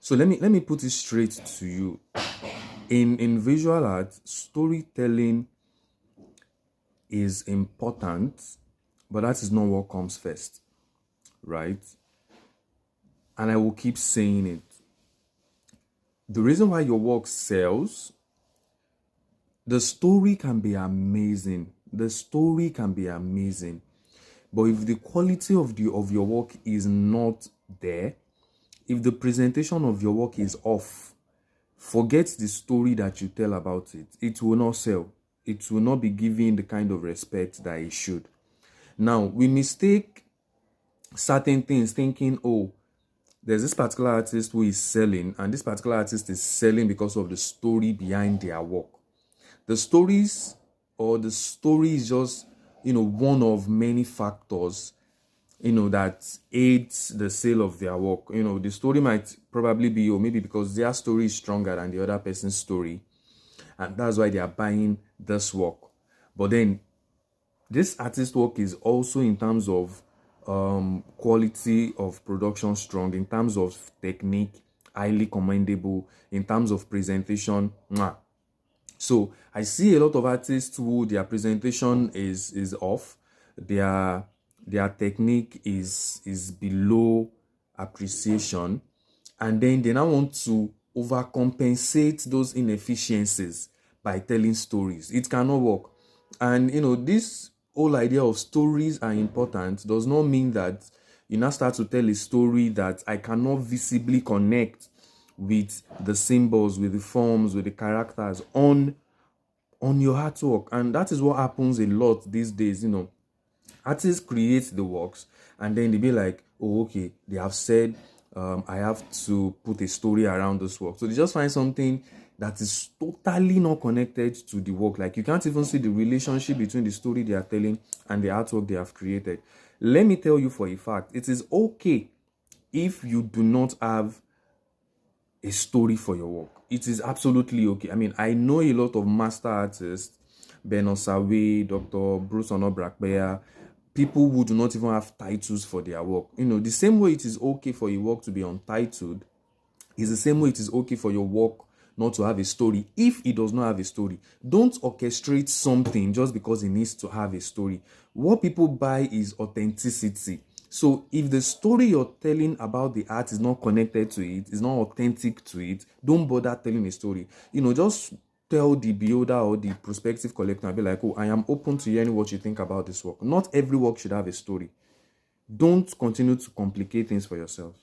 So let me put it straight to you. In visual art, storytelling is important, but that is not what comes first, right? And I will keep saying it. The reason why your work sells, the story can be amazing. The story can be amazing. But if the quality of your work is not there, if the presentation of your work is off, forget the story that you tell about it. It will not sell. It will not be given the kind of respect that it should. Now, we mistake certain things thinking, oh, there's this particular artist who is selling, and this particular artist is selling because of the story behind their work. The story is just, one of many factors, that aids the sale of their work. The story might probably be, or maybe because their story is stronger than the other person's story, and that's why they are buying this work. But then this artist work is also, in terms of quality of production, strong, in terms of technique, highly commendable, in terms of presentation, mwah. So I see a lot of artists who their presentation is off, their technique is below appreciation, and then they now want to overcompensate those inefficiencies by telling stories. It cannot work. And this whole idea of stories are important does not mean that you now start to tell a story that I cannot visibly connect with the symbols, with the forms, with the characters on your artwork. And that is what happens a lot these days. Artists create the works and then they be like, oh, okay, they have said I have to put a story around this work. So they just find something that is totally not connected to the work. Like, you can't even see the relationship between the story they are telling and the artwork they have created. Let me tell you for a fact, it is okay if you do not have a story for your work. It is absolutely okay. I mean, I know a lot of master artists, Ben Osawe, Dr. Bruce Onobrakbeya, people who do not even have titles for their work. The same way it is okay for your work to be untitled is the same way it is okay for your work not to have a story if it does not have a story. Don't orchestrate something just because it needs to have a story. What people buy is authenticity. So if the story you're telling about the art is not connected to it, is not authentic to it, don't bother telling a story. Just tell the builder or the prospective collector and be like, oh, I am open to hearing what you think about this work. Not every work should have a story. Don't continue to complicate things for yourself.